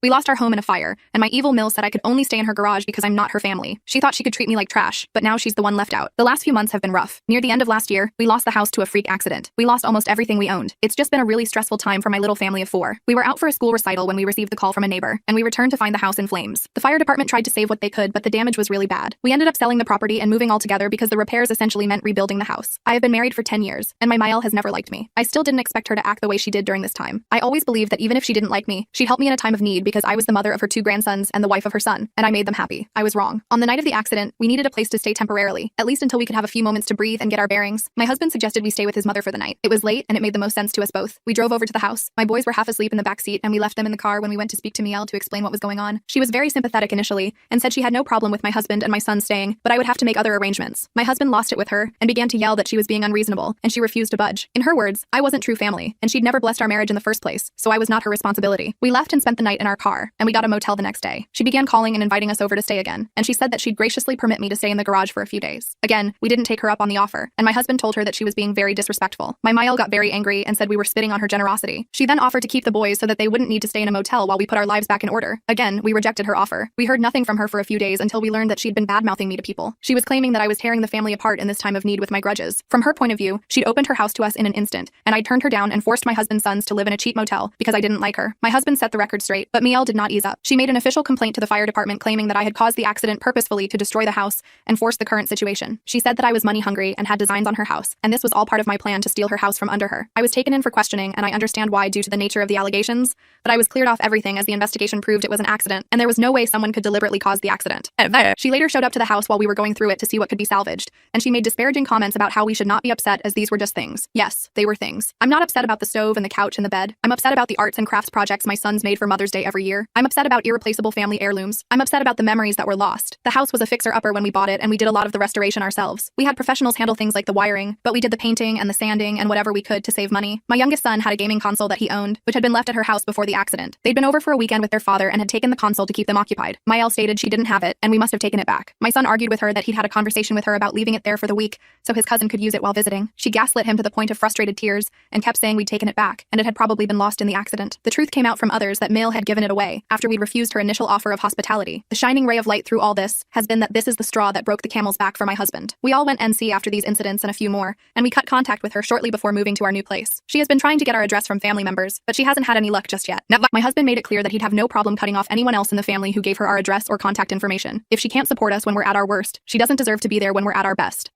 We lost our home in a fire, and my evil Mill said I could only stay in her garage because I'm not her family. She thought she could treat me like trash, but now she's the one left out. The last few months have been rough. Near the end of last year, we lost the house to a freak accident. We lost almost everything we owned. It's just been a really stressful time for my little family of 4. We were out for a school recital when we received the call from a neighbor, and we returned to find the house in flames. The fire department tried to save what they could, but the damage was really bad. We ended up selling the property and moving altogether because the repairs essentially meant rebuilding the house. I have been married for 10 years, and my Mael has never liked me. I still didn't expect her to act the way she did during this time. I always believed that even if she didn't like me, she'd help me in a time of need because I was the mother of her 2 grandsons and the wife of her son, and I made them happy. I was wrong. On the night of the accident, we needed a place to stay temporarily, at least until we could have a few moments to breathe and get our bearings. My husband suggested we stay with his mother for the night. It was late, and it made the most sense to us both. We drove over to the house. My boys were half asleep in the back seat, and we left them in the car when we went to speak to Miel to explain what was going on. She was very sympathetic initially, and said she had no problem with my husband and my son staying, but I would have to make other arrangements. My husband lost it with her, and began to yell that she was being unreasonable, and she refused to budge. In her words, I wasn't true family, and she'd never blessed our marriage in the first place, so I was not her responsibility. We left and spent the night in our car, and we got a motel the next day. She began calling and inviting us over to stay again, and she said that she'd graciously permit me to stay in the garage for a few days. Again, we didn't take her up on the offer, and my husband told her that she was being very disrespectful. My Mael got very angry and said we were spitting on her generosity. She then offered to keep the boys so that they wouldn't need to stay in a motel while we put our lives back in order. Again, we rejected her offer. We heard nothing from her for a few days until we learned that she'd been bad-mouthing me to people. She was claiming that I was tearing the family apart in this time of need with my grudges. From her point of view, she'd opened her house to us in an instant, and I turned her down and forced my husband's sons to live in a cheap motel because I didn't like her. My husband set the record straight, but Miel did not ease up. She made an official complaint to the fire department claiming that I had caused the accident purposefully to destroy the house and force the current situation. She said that I was money hungry and had designs on her house, and this was all part of my plan to steal her house from under her. I was taken in for questioning, and I understand why due to the nature of the allegations, but I was cleared off everything as the investigation proved it was an accident, and there was no way someone could deliberately cause the accident. She later showed up to the house while we were going through it to see what could be salvaged, and she made disparaging comments about how we should not be upset as these were just things. Yes, they were things. I'm not upset about the stove and the couch and the bed. I'm upset about the arts and crafts projects my sons made for Mother's Day every year. I'm upset about irreplaceable family heirlooms. I'm upset about the memories that were lost. The house was a fixer-upper when we bought it, and we did a lot of the restoration ourselves. We had professionals handle things like the wiring, but we did the painting and the sanding and whatever we could to save money. My youngest son had a gaming console that he owned, which had been left at her house before the accident. They'd been over for a weekend with their father and had taken the console to keep them occupied. Mael stated she didn't have it, and we must have taken it back. My son argued with her that he'd had a conversation with her about leaving it there for the week so his cousin could use it while visiting. She gaslit him to the point of frustrated tears and kept saying we'd taken it back, and it had probably been lost in the accident. The truth came out from others that Miel had given it away after we'd refused her initial offer of hospitality. The shining ray of light through all this has been that this is the straw that broke the camel's back for my husband. We all went NC after these incidents and a few more, and we cut contact with her shortly before moving to our new place. She has been trying to get our address from family members, but she hasn't had any luck just yet. My husband made it clear that he'd have no problem cutting off anyone else in the family who gave her our address or contact information. If she can't support us when we're at our worst, she doesn't deserve to be there when we're at our best.